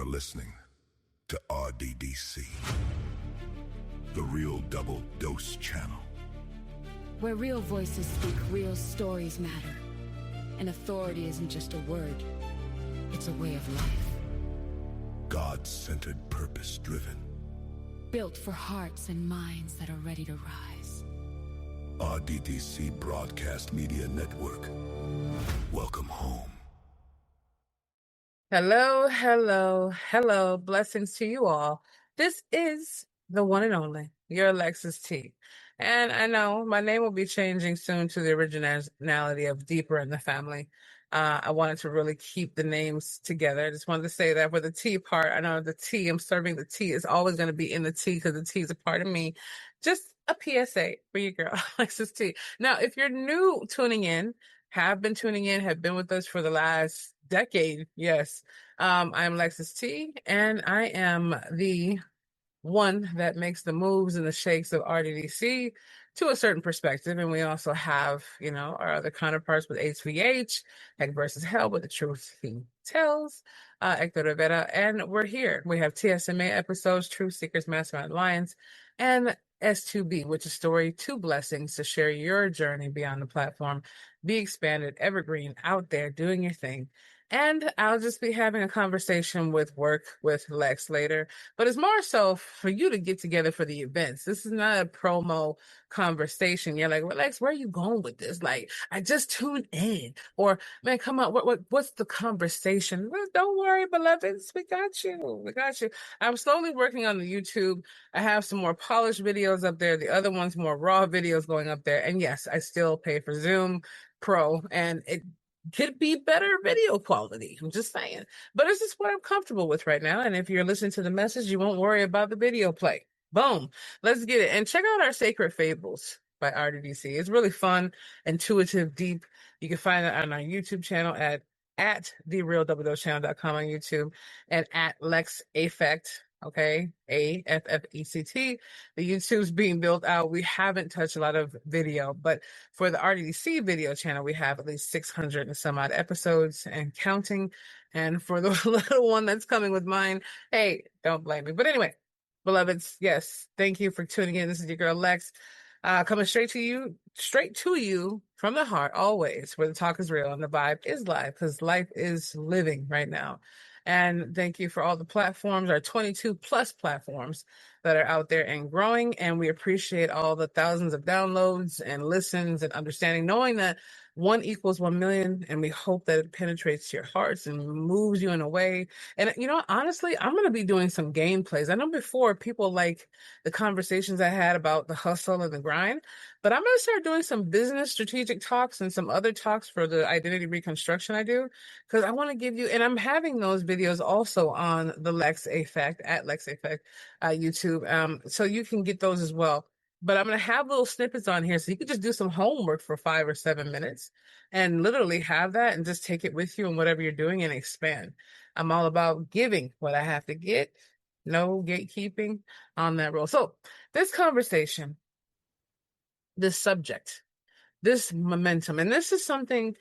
listening to RDDC, the Real Double Dose Channel. Where real voices speak, real stories matter. And authority isn't just a word, it's a way of life. God-centered, purpose-driven. Built for hearts and minds that are ready to rise. RDDC Broadcast Media Network. Welcome home. Hello, hello, hello. Blessings to you all. This is the one and only, your Lexus T. And I know my name will be changing soon to the originality of Deeper in the Family. I wanted to really keep the names together. I just wanted to say that for the T part, I know the T, I'm serving the T, is always going to be in the T because the T is a part of me. Just a PSA for you, girl, Lexus T. Now, if you're new tuning in, have been tuning in, have been with us for the last decade, yes. I'm Lexus T, and I am the one that makes the moves and the shakes of RDDC to a certain perspective. And we also have, our other counterparts with HVH, Heck versus Hell, with the truth he tells, Hector Rivera. And we're here. We have TSMA episodes, Truth Seekers, Mastermind Alliance, and S2B, which is Story Two Blessings, to share your journey beyond the platform, be expanded, evergreen, out there, doing your thing. And I'll just be having a conversation with Lex later, but it's more so for you to get together for the events. This is not a promo conversation. You're like, well, Lex, where are you going with this? Like, I just tuned in, or man, come on, what's the conversation? Well, don't worry, beloveds, we got you. I'm slowly working on the YouTube. I have some more polished videos up there. The other one's more raw videos going up there. And yes, I still pay for Zoom Pro, and it could be better video quality. I'm just saying. But this is what I'm comfortable with right now. And if you're listening to the message, you won't worry about the video play. Boom. Let's get it. And check out our Sacred Fables by RDDC. It's really fun, intuitive, deep. You can find it on our YouTube channel at therealdoubledosechannel.com on YouTube and at Lex Affect. Okay, AFFECT. The YouTube's being built out. We haven't touched a lot of video, but for the RDC video channel, we have at least 600 and some odd episodes and counting. And for the little one that's coming with mine, hey, don't blame me. But anyway, beloveds, yes, thank you for tuning in. This is your girl Lex, coming straight to you from the heart, always, where the talk is real and the vibe is live, because life is living right now. And thank you for all the platforms, our 22 plus platforms that are out there and growing. And we appreciate all the thousands of downloads and listens and understanding, knowing that 1 equals 1 million. And we hope that it penetrates your hearts and moves you in a way. And, honestly, I'm going to be doing some gameplays. I know before people like the conversations I had about the hustle and the grind, but I'm going to start doing some business strategic talks and some other talks for the identity reconstruction I do, because I want to give you, and I'm having those videos also on the Lex Affect, at Lex Affect YouTube. So you can get those as well. But I'm going to have little snippets on here so you can just do some homework for 5 or 7 minutes and literally have that and just take it with you in whatever you're doing and expand. I'm all about giving what I have to get, no gatekeeping on that role. So this conversation, this subject, this momentum, and this is something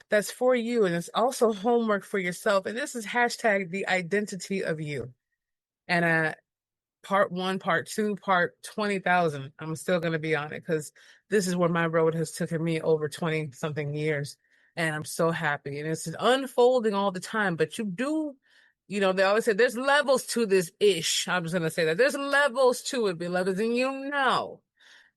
that's for you, and it's also homework for yourself. And this is hashtag the identity of you. And part 1, part 2, part 20,000. I'm still going to be on it because this is where my road has taken me over 20 something years. And I'm so happy. And it's unfolding all the time, but you do, they always say there's levels to this ish. I'm just going to say that there's levels to it, beloveds. And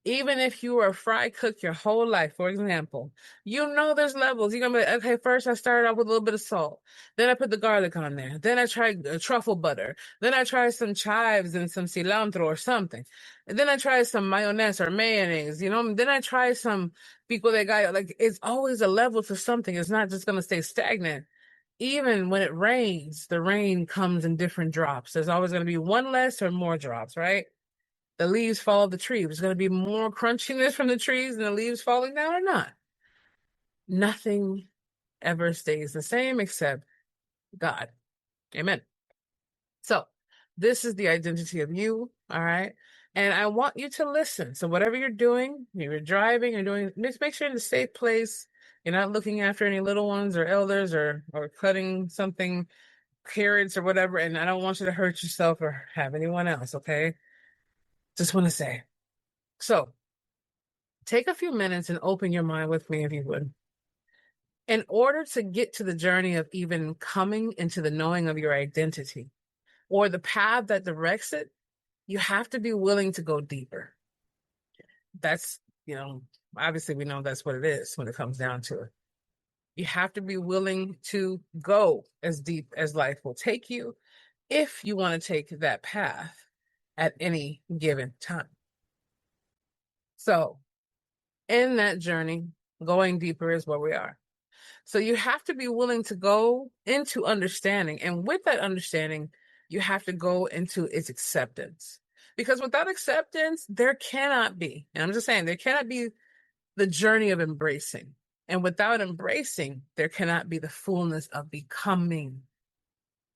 even if you were a fry cook your whole life, for example, there's levels. You're going to be like, okay, first I started off with a little bit of salt. Then I put the garlic on there. Then I tried truffle butter. Then I tried some chives and some cilantro or something. And then I tried some mayonnaise or mayonnaise, Then I tried some pico de gallo. Like, it's always a level to something. It's not just going to stay stagnant. Even when it rains, the rain comes in different drops. There's always going to be one less or more drops, right? The leaves follow the tree. There's going to be more crunchiness from the trees and the leaves falling down or not. Nothing ever stays the same except God. Amen. So this is the identity of you, all right? And I want you to listen. So whatever you're doing, you're driving, just make sure you're in a safe place. You're not looking after any little ones or elders or cutting something carrots or whatever, and I don't want you to hurt yourself or have anyone else, okay? Just want to say. So take a few minutes and open your mind with me, if you would. In order to get to the journey of even coming into the knowing of your identity or the path that directs it, you have to be willing to go deeper. That's, obviously we know that's what it is when it comes down to it. You have to be willing to go as deep as life will take you if you want to take that path at any given time. So in that journey, going deeper is where we are. So you have to be willing to go into understanding. And with that understanding, you have to go into its acceptance. Because without acceptance, there cannot be, and I'm just saying, there cannot be the journey of embracing. And without embracing, there cannot be the fullness of becoming.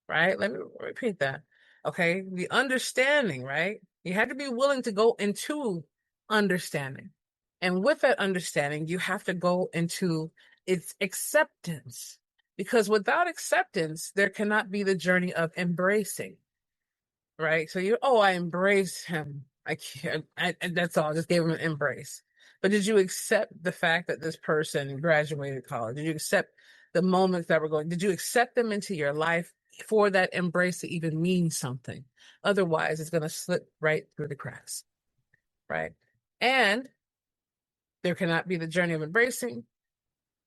Right? Let me repeat that. Okay? The understanding, right? You have to be willing to go into understanding. And with that understanding, you have to go into its acceptance. Because without acceptance, there cannot be the journey of embracing. Right? So I embrace him. I can't, and that's all. I just gave him an embrace. But did you accept the fact that this person graduated college? Did you accept the moments that were going? Did you accept them into your life for that embrace to even mean something? Otherwise, it's going to slip right through the cracks. Right? And there cannot be the journey of embracing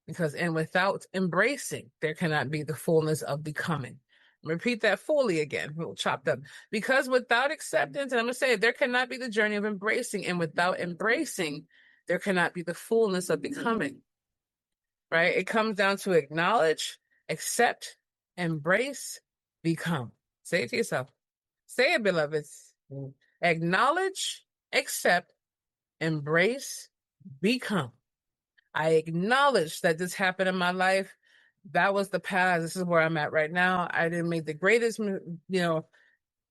and without embracing, there cannot be the fullness of becoming. Repeat that fully again. We'll chop up. Because without acceptance, and I'm going to say there cannot be the journey of embracing, and without embracing, there cannot be the fullness of becoming. Right? It comes down to acknowledge, accept, embrace, become. Say it to yourself. Say it, beloveds. Acknowledge, accept, embrace, become. I acknowledge that this happened in my life. That was the past. This is where I'm at right now. I didn't make the greatest,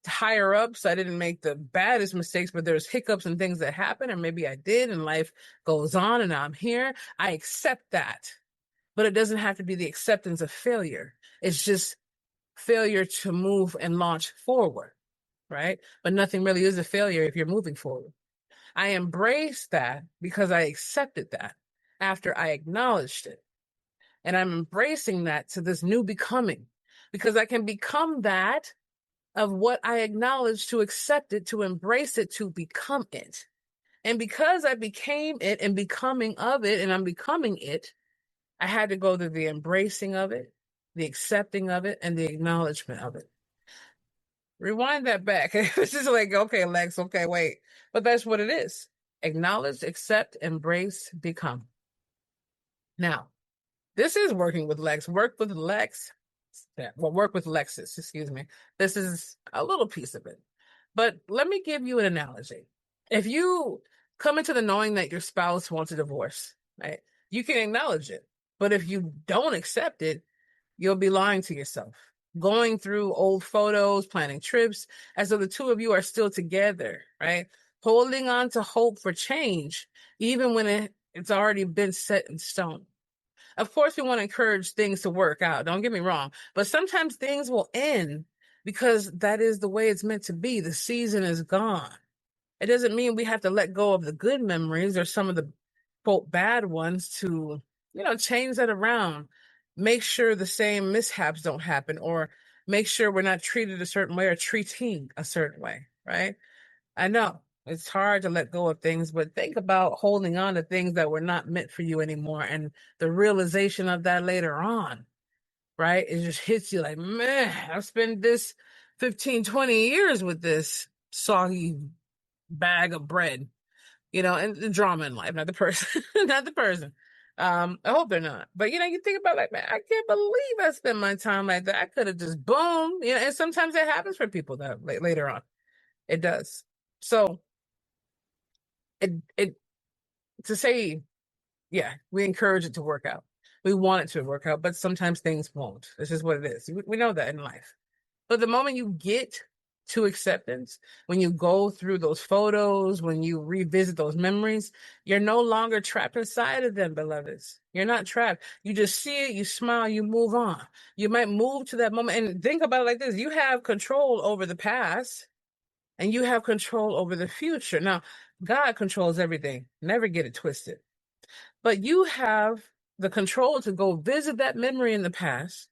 higher ups. I didn't make the baddest mistakes, but there's hiccups and things that happen, or maybe I did, and life goes on, and I'm here. I accept that. But it doesn't have to be the acceptance of failure. It's just failure to move and launch forward, right? But nothing really is a failure if you're moving forward. I embraced that because I accepted that after I acknowledged it. And I'm embracing that to this new becoming, because I can become that of what I acknowledge, to accept it, to embrace it, to become it. And because I became it and becoming of it, and I'm becoming it, I had to go through the embracing of it, the accepting of it, and the acknowledgement of it. Rewind that back. It's just like, okay, Lex, okay, wait. But that's what it is. Acknowledge, accept, embrace, become. Now, this is working with Lex. Work with Lexus, excuse me. This is a little piece of it. But let me give you an analogy. If you come into the knowing that your spouse wants a divorce, right, you can acknowledge it. But if you don't accept it, you'll be lying to yourself. Going through old photos, planning trips, as though the two of you are still together, right? Holding on to hope for change, even when it's already been set in stone. Of course, we want to encourage things to work out. Don't get me wrong. But sometimes things will end because that is the way it's meant to be. The season is gone. It doesn't mean we have to let go of the good memories or some of the, quote, bad ones to, change that around. Make sure the same mishaps don't happen, or make sure we're not treated a certain way or treating a certain way, right? I know it's hard to let go of things, but think about holding on to things that were not meant for you anymore, and the realization of that later on, right? It just hits you like, man, I've spent this 15, 20 years with this soggy bag of bread, and the drama in life, not the person, not the person. I hope they're not. But, you think about like, man, I can't believe I spent my time like that. I could have just boom, and sometimes that happens for people that later on. It does. So it to say, yeah, we encourage it to work out. We want it to work out, but sometimes things won't. This is what it is. We know that in life. But the moment you get to acceptance, when you go through those photos, when you revisit those memories, you're no longer trapped inside of them, beloveds. You're not trapped. You just see it, you smile, you move on. You might move to that moment and think about it like this. You have control over the past and you have control over the future. Now, God controls everything. Never get it twisted. But you have the control to go visit that memory in the past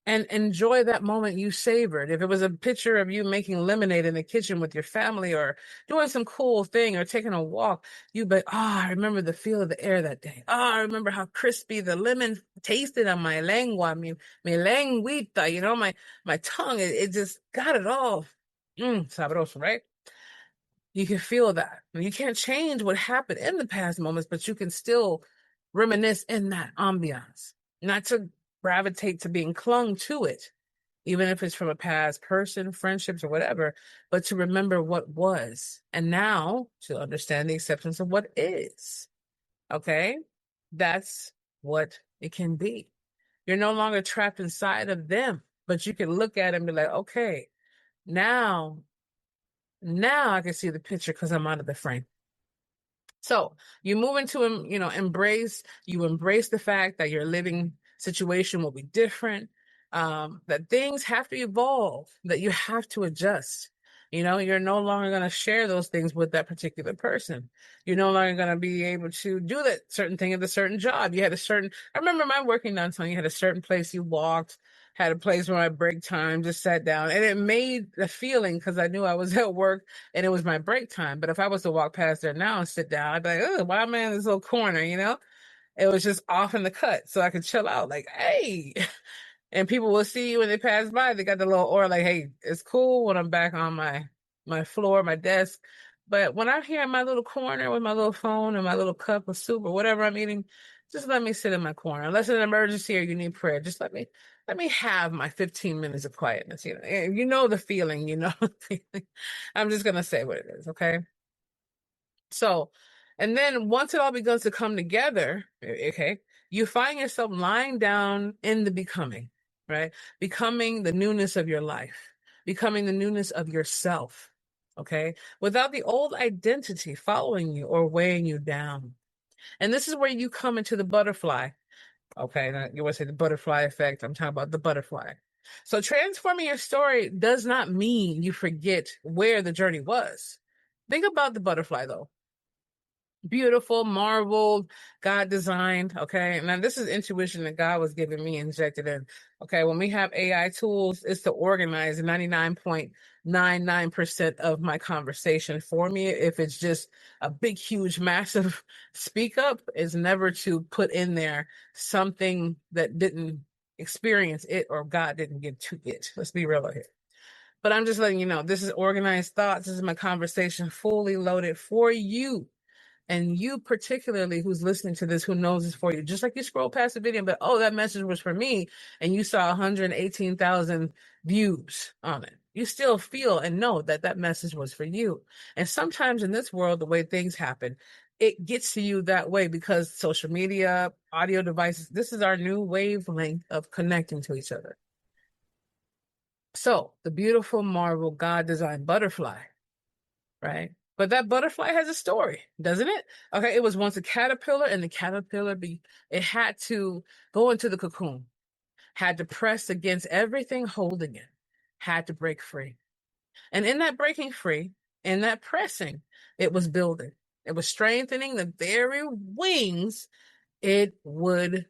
and enjoy that moment you savored. If it was a picture of you making lemonade in the kitchen with your family or doing some cool thing or taking a walk, you'd be, I remember the feel of the air that day. I remember how crispy the lemon tasted on my lengua, mi lenguita, my tongue. It just got it all. Sabroso, right? You can feel that. You can't change what happened in the past moments, but you can still reminisce in that ambiance, not to gravitate to being clung to it, even if it's from a past person, friendships, or whatever, but to remember what was. And now to understand the acceptance of what is. Okay? That's what it can be. You're no longer trapped inside of them, but you can look at it and be like, okay, now I can see the picture because I'm out of the frame. So you move into, you embrace the fact that your living situation will be different, that things have to evolve, that you have to adjust. You're no longer going to share those things with that particular person. You're no longer going to be able to do that certain thing at a certain job. I remember my working downtown, you had a certain place you walked, had a place where I break time, just sat down, and it made the feeling because I knew I was at work and it was my break time. But if I was to walk past there now and sit down, I'd be like, oh, why am I in this little corner, It was just off in the cut so I could chill out like, hey. And people will see you when they pass by. They got the little aura like, hey, it's cool when I'm back on my floor, my desk. But when I'm here in my little corner with my little phone and my little cup of soup or whatever I'm eating, just let me sit in my corner. Unless it's an emergency or you need prayer, just let me have my 15 minutes of quietness. You know the feeling, the feeling. I'm just gonna say what it is, okay? So, and then once it all begins to come together, okay, you find yourself lying down in the becoming, right? Becoming the newness of your life, becoming the newness of yourself, okay? Without the old identity following you or weighing you down. And this is where you come into the butterfly. Okay, now you want to say the butterfly effect. I'm talking about the butterfly. So transforming your story does not mean you forget where the journey was. Think about the butterfly though. Beautiful, marveled, God designed. Okay. Now this is intuition that God was giving me injected in. Okay. When we have AI tools, it's to organize 99.99% of my conversation for me. If it's just a big, huge, massive speak up, is never to put in there something that didn't experience it or God didn't give to it. Let's be real here. But I'm just letting you know, this is organized thoughts. This is my conversation fully loaded for you. And you particularly who's listening to this, who knows this for you, just like you scroll past the video, but that message was for me, and you saw 118,000 views on it. You still feel and know that that message was for you. And sometimes in this world, the way things happen, it gets to you that way because social media, audio devices, this is our new wavelength of connecting to each other. So the beautiful, marvel, God-designed butterfly, right? But that butterfly has a story, doesn't it? Okay, it was once a caterpillar, and the caterpillar, it had to go into the cocoon, had to press against everything holding it, had to break free. And in that breaking free, in that pressing, it was building. It was strengthening the very wings it would,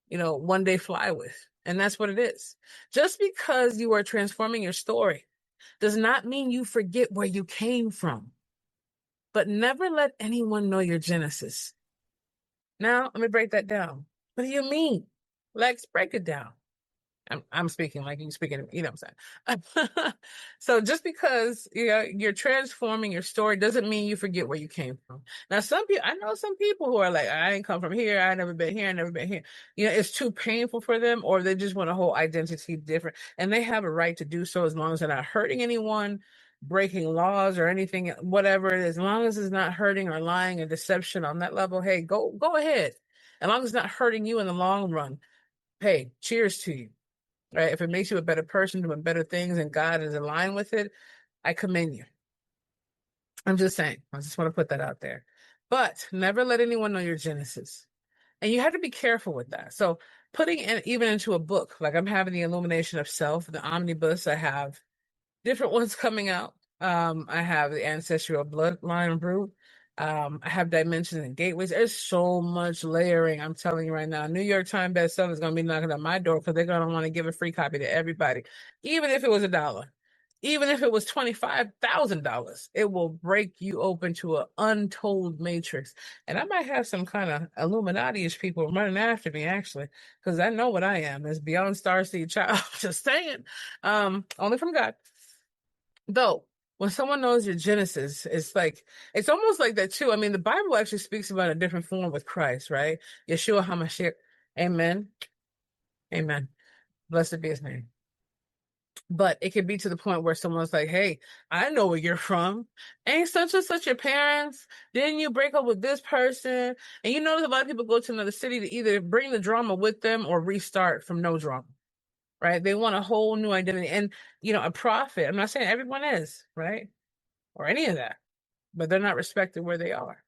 one day fly with. And that's what it is. Just because you are transforming your story does not mean you forget where you came from. But never let anyone know your genesis. Now, let me break that down. What do you mean? Lex, break it down. I'm speaking like you speaking, what I'm saying? So just because you're transforming your story doesn't mean you forget where you came from. Now, I know some people who are like, I ain't come from here. I never been here. I never been here. It's too painful for them, or they just want a whole identity different. And they have a right to do so as long as they're not hurting anyone, breaking laws or anything, whatever it is, as long as it's not hurting or lying or deception on that level. Hey, go ahead. As long as it's not hurting you in the long run. Hey, cheers to you. Right? If it makes you a better person, doing better things, and God is aligned with it, I commend you. I'm just saying. I just want to put that out there. But never let anyone know your genesis. And you have to be careful with that. So putting it even into a book, like I'm having the Illumination of Self, the omnibus, I have different ones coming out. I have the ancestral bloodline root. I have dimensions and gateways. There's so much layering. I'm telling you right now, New York Times bestseller is going to be knocking on my door because they're going to want to give a free copy to everybody, even if it was $1. Even if it was $25,000, it will break you open to an untold matrix. And I might have some kind of Illuminati-ish people running after me, actually, because I know what I am. It's beyond starseed child. Just saying. Only from God. Though, when someone knows your Genesis, it's almost like that too. I mean, the Bible actually speaks about a different form with Christ, right? Yeshua HaMashiach. Amen. Amen. Blessed be his name. But it could be to the point where someone's like, hey, I know where you're from. Ain't such and such your parents? Didn't you break up with this person? And you notice a lot of people go to another city to either bring the drama with them or restart from no drama, right? They want a whole new identity. And, a prophet, I'm not saying everyone is, right? Or any of that, but they're not respected where they are.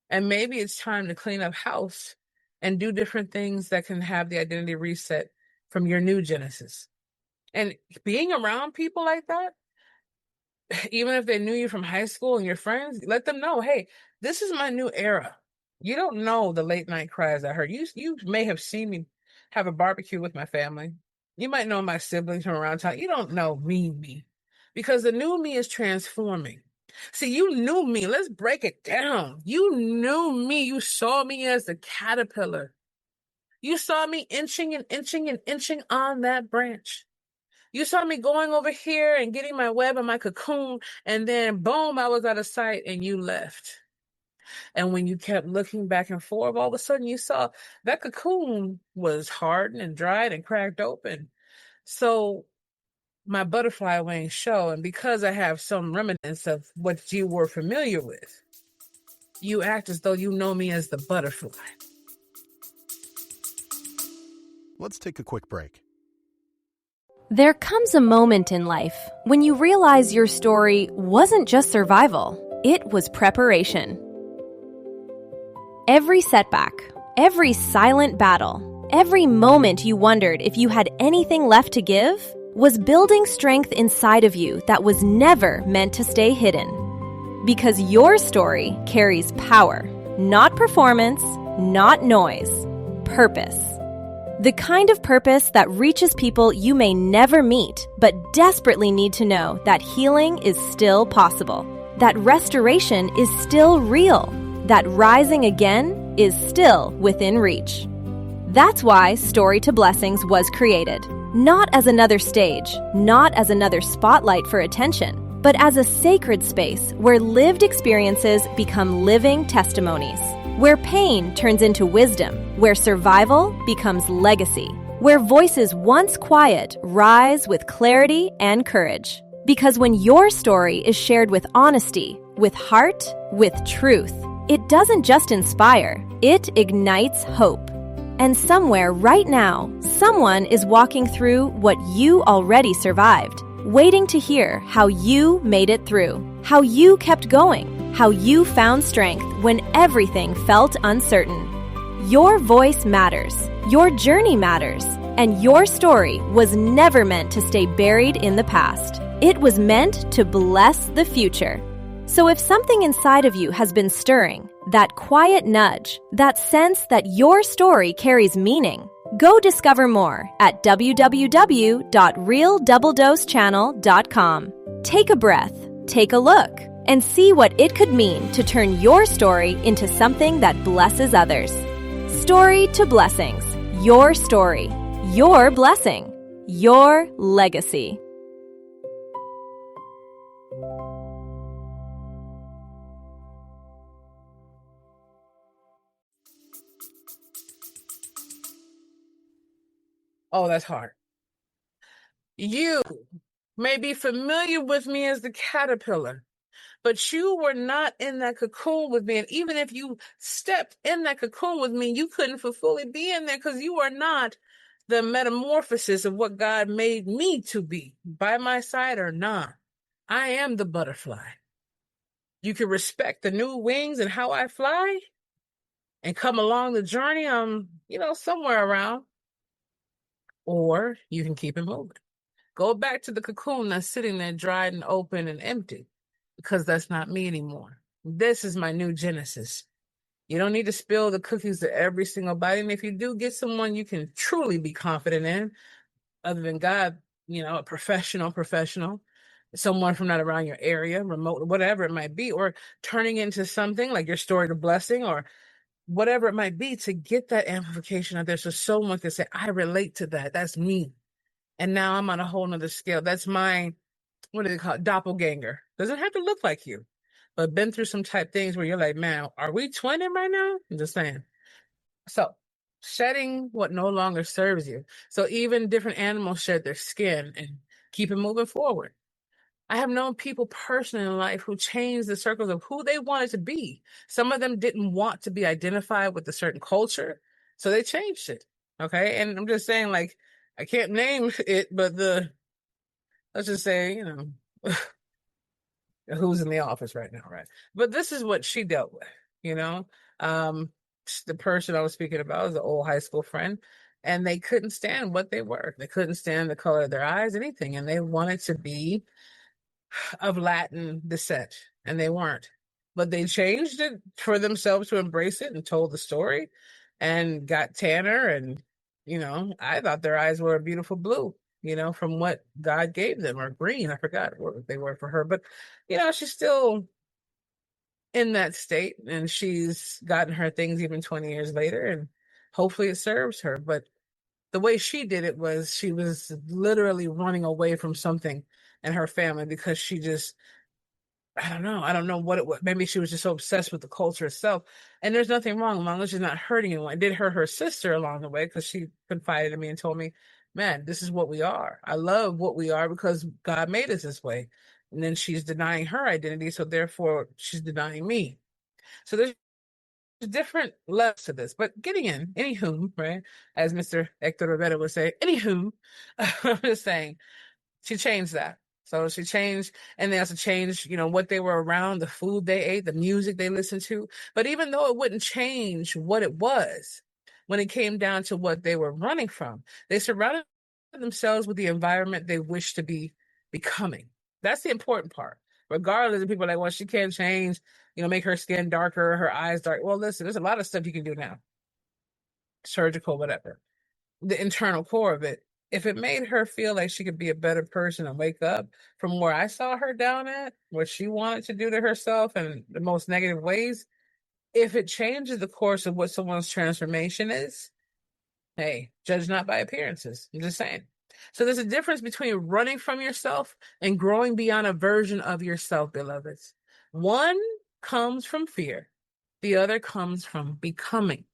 And maybe it's time to clean up house and do different things that can have the identity reset from your new Genesis. And being around people like that, even if they knew you from high school and your friends, let them know, hey, this is my new era. You don't know the late night cries I heard. You may have seen me have a barbecue with my family. You might know my siblings from around town. You don't know me. Because the new me is transforming. See, you knew me. Let's break it down. You knew me. You saw me as the caterpillar. You saw me inching and inching and inching on that branch. You saw me going over here and getting my web and my cocoon, and then boom, I was out of sight and you left. And when you kept looking back and forth, all of a sudden you saw that cocoon was hardened and dried and cracked open. So my butterfly wings show, and because I have some remnants of what you were familiar with, you act as though you know me as the butterfly. Let's take a quick break. There comes a moment in life when you realize your story wasn't just survival, it was preparation. Every setback, every silent battle, every moment you wondered if you had anything left to give was building strength inside of you that was never meant to stay hidden. Because your story carries power, not performance, not noise, purpose. The kind of purpose that reaches people you may never meet, but desperately need to know that healing is still possible, that restoration is still real, that rising again is still within reach. That's why Story to Blessings was created, not as another stage, not as another spotlight for attention, but as a sacred space where lived experiences become living testimonies. Where pain turns into wisdom, where survival becomes legacy, where voices once quiet rise with clarity and courage. Because when your story is shared with honesty, with heart, with truth, it doesn't just inspire, it ignites hope. And somewhere right now, someone is walking through what you already survived, waiting to hear how you made it through, how you kept going, how you found strength when everything felt uncertain. Your voice matters, your journey matters, and your story was never meant to stay buried in the past. It was meant to bless the future. So if something inside of you has been stirring, that quiet nudge, that sense that your story carries meaning, go discover more at www.realdoubledosechannel.com. Take a breath, take a look, and see what it could mean to turn your story into something that blesses others. Story to Blessings. Your story. Your blessing. Your legacy. Oh, that's hard. You may be familiar with me as the caterpillar, but you were not in that cocoon with me. And even if you stepped in that cocoon with me, you couldn't fully be in there because you are not the metamorphosis of what God made me to be, by my side or not. I am the butterfly. You can respect the new wings and how I fly and come along the journey I'm, somewhere around. Or you can keep it moving. Go back to the cocoon that's sitting there dried and open and empty, because that's not me anymore. This is my new Genesis. You don't need to spill the cookies to every single bite. And if you do, get someone you can truly be confident in, other than God, a professional, someone from not around your area, remote, whatever it might be, or turning into something like your story to blessing or whatever it might be, to get that amplification out there so someone can say, I relate to that. That's me. And now I'm on a whole nother scale. That's my, what do they call it? Doppelganger. Doesn't have to look like you, but been through some type things where you're like, man, are we twinning right now? I'm just saying. So shedding what no longer serves you. So even different animals shed their skin and keep it moving forward. I have known people personally in life who changed the circles of who they wanted to be. Some of them didn't want to be identified with a certain culture, so they changed it. Okay. And I'm just saying, like, I can't name it, but let's just say, who's in the office right now, right? But this is what she dealt with, you know? Um, the person I was speaking about was an old high school friend, and they couldn't stand what they were. They couldn't stand the color of their eyes, anything. And they wanted to be of Latin descent, and they weren't. But they changed it for themselves to embrace it and told the story and got tanner. And, I thought their eyes were a beautiful blue, from what God gave them, or green. I forgot what they were for her. But, she's still in that state, and she's gotten her things even 20 years later, and hopefully it serves her. But the way she did it was she was literally running away from something in her family because she just, I don't know what it was. Maybe she was just so obsessed with the culture itself. And there's nothing wrong as long as she's not hurting anyone. It did hurt her sister along the way because she confided in me and told me, man, this is what we are. I love what we are because God made us this way. And then she's denying her identity, so therefore she's denying me. So there's different levels to this. But getting in, anywho, right? As Mr. Hector Rivera would say, anywho, I'm just saying, she changed that. So she changed, and they also changed, what they were around, the food they ate, the music they listened to. But even though it wouldn't change what it was, when it came down to what they were running from, they surrounded themselves with the environment they wished to be becoming. That's the important part. Regardless of people are like, well, she can't change, make her skin darker, her eyes dark. Well, listen, there's a lot of stuff you can do now. Surgical, whatever. The internal core of it. If it made her feel like she could be a better person and wake up from where I saw her down at, what she wanted to do to herself in the most negative ways, if it changes the course of what someone's transformation is, hey, judge not by appearances. I'm just saying. So there's a difference between running from yourself and growing beyond a version of yourself, beloveds. One comes from fear. The other comes from becoming.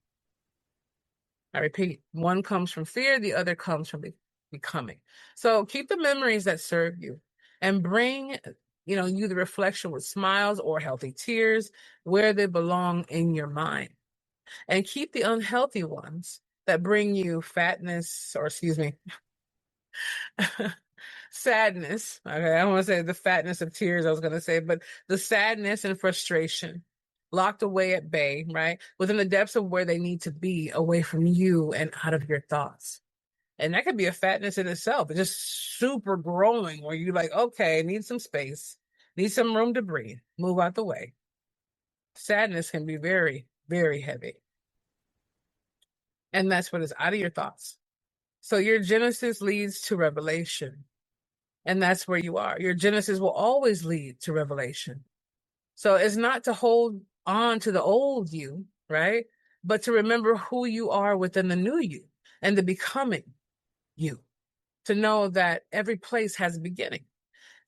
I repeat, one comes from fear, the other comes from becoming. So keep the memories that serve you and bring, you the reflection with smiles or healthy tears where they belong in your mind. And keep the unhealthy ones that bring you sadness. Okay, I don't want to say the fatness of tears, I was going to say, but the sadness and frustration locked away at bay, right? Within the depths of where they need to be, away from you and out of your thoughts. And that could be a fatness in itself. It's just super growing where you're like, okay, need some space, need some room to breathe, move out the way. Sadness can be very, very heavy. And that's what is out of your thoughts. So your Genesis leads to revelation. And that's where you are. Your Genesis will always lead to revelation. So it's not to hold on to the old you, right? But to remember who you are within the new you and the becoming you. To know that every place has a beginning,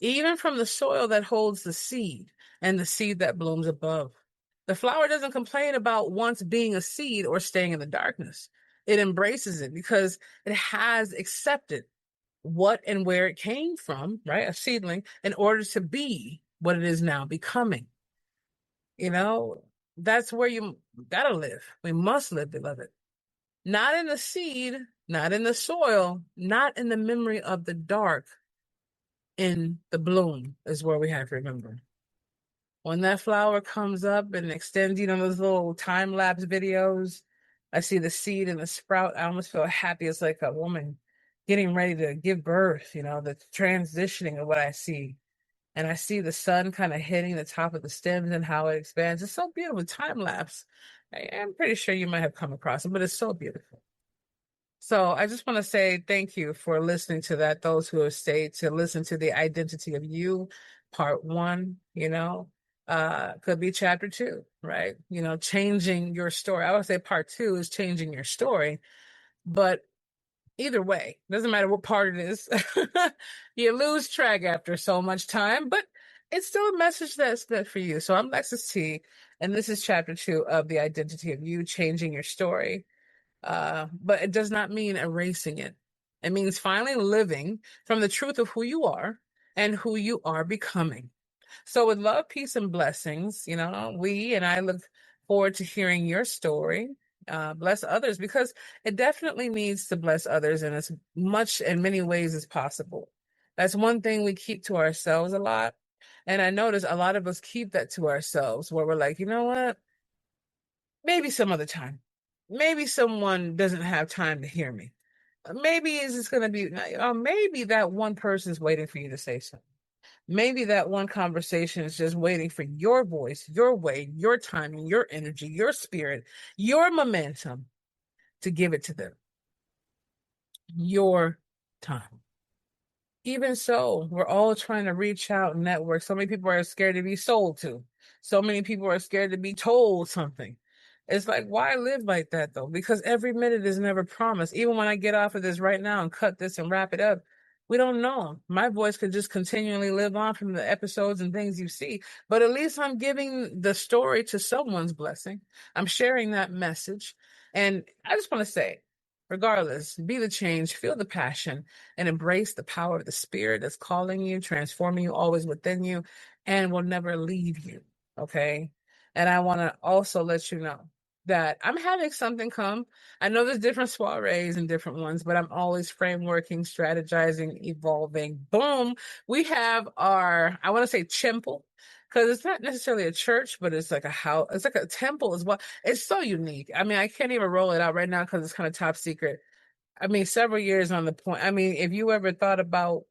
even from the soil that holds the seed and the seed that blooms above. The flower doesn't complain about once being a seed or staying in the darkness. It embraces it because it has accepted what and where it came from, right? A seedling, in order to be what it is now becoming. That's where you gotta live. We must live, beloved. Not in the seed, not in the soil, not in the memory of the dark, in the bloom is where we have to remember. When that flower comes up and extends, those little time-lapse videos, I see the seed and the sprout. I almost feel happy. It's like a woman getting ready to give birth, the transitioning of what I see. And I see the sun kind of hitting the top of the stems and how it expands. It's so beautiful, time-lapse. I'm pretty sure you might have come across it, but it's so beautiful. So I just want to say thank you for listening to that. Those who have stayed to listen to the identity of you, part 1, could be chapter 2, right? Changing your story. I would say part 2 is changing your story, but either way, doesn't matter what part it is. You lose track after so much time, but it's still a message that's good for you. So I'm Lexus T, and this is chapter 2 of the identity of you, changing your story. But it does not mean erasing it. It means finally living from the truth of who you are and who you are becoming. So with love, peace, and blessings, we and I look forward to hearing your story. Bless others, because it definitely needs to bless others in as much in many ways as possible. That's one thing we keep to ourselves a lot. And I notice a lot of us keep that to ourselves, where we're like, you know what? Maybe some other time. Maybe someone doesn't have time to hear me. Maybe it's just going to be, maybe that one person is waiting for you to say something. Maybe that one conversation is just waiting for your voice, your way, your timing, your energy, your spirit, your momentum to give it to them. Your time. Even so, we're all trying to reach out and network. So many people are scared to be sold to. So many people are scared to be told something. It's like, why live like that though? Because every minute is never promised. Even when I get off of this right now and cut this and wrap it up, we don't know. My voice could just continually live on from the episodes and things you see, but at least I'm giving the story to someone's blessing. I'm sharing that message. And I just want to say, regardless, be the change, feel the passion, and embrace the power of the spirit that's calling you, transforming you, always within you, and will never leave you. Okay. And I want to also let you know that I'm having something come. I know there's different soirees and different ones, but I'm always frameworking, strategizing, evolving. Boom. We have our, I want to say temple, because it's not necessarily a church, but it's like a house. It's like a temple as well. It's so unique. I mean, I can't even roll it out right now because it's kind of top secret. I mean, several years on the point. I mean, if you ever thought about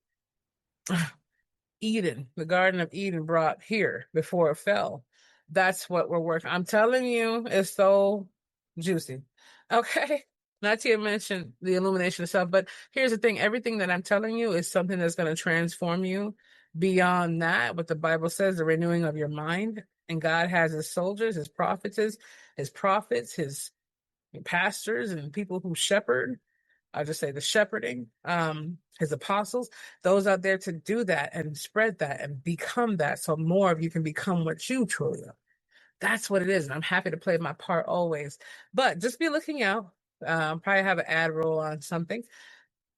Eden, the Garden of Eden brought here before it fell, that's what we're working. I'm telling you, it's so juicy. Okay. Not to mention the illumination itself, but here's the thing. Everything that I'm telling you is something that's going to transform you beyond that. What the Bible says, the renewing of your mind. And God has his soldiers, his prophets, his pastors, and people who shepherd. I just say the shepherding, his apostles, those out there to do that and spread that and become that, so more of you can become what you truly are. That's what it is. And I'm happy to play my part always. But just be looking out. Probably have an ad roll on something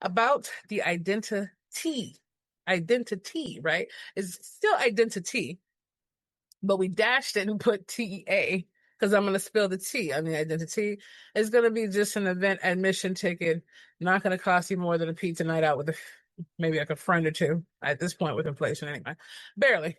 about the identity. Identity, right? It's still identity, but we dashed it and put TEA because I'm going to spill the tea on the identity. It's going to be just an event admission ticket, not going to cost you more than a pizza night out with maybe like a friend or two at this point with inflation anyway. Barely.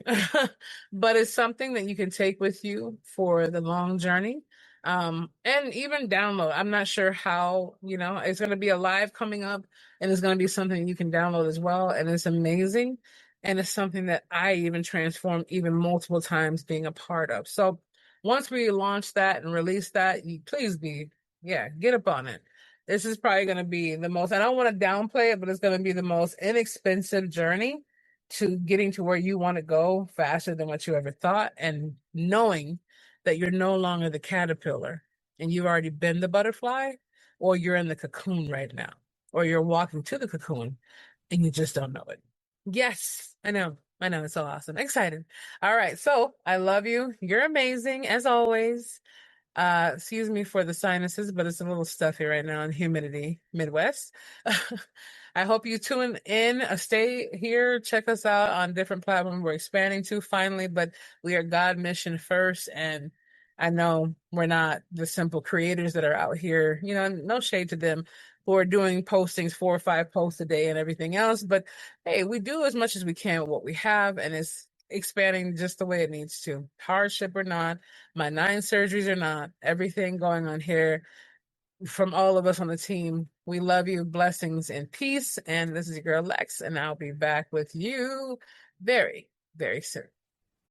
But it's something that you can take with you for the long journey. And even download. I'm not sure how, it's going to be a live coming up, and it's going to be something you can download as well. And it's amazing. And it's something that I even transformed even multiple times being a part of. So once we launch that and release that, please get up on it. This is probably going to be the most, I don't want to downplay it, but it's going to be the most inexpensive journey to getting to where you want to go faster than what you ever thought. And knowing that you're no longer the caterpillar and you've already been the butterfly, or you're in the cocoon right now, or you're walking to the cocoon and you just don't know it. Yes, I know. It's so awesome. Excited. All right. So I love you. You're amazing as always. Excuse me for the sinuses, but it's a little stuffy right now in humidity, Midwest. I hope you tune in, stay here, check us out on different platforms. We're expanding to finally, but we are God mission first. And I know we're not the simple creators that are out here, no shade to them who are doing postings, 4 or 5 posts a day and everything else. But hey, we do as much as we can with what we have, and it's expanding just the way it needs to. Hardship or not, my 9 surgeries or not, everything going on here from all of us on the team. We love you. Blessings and peace. And this is your girl Lex, and I'll be back with you very, very soon.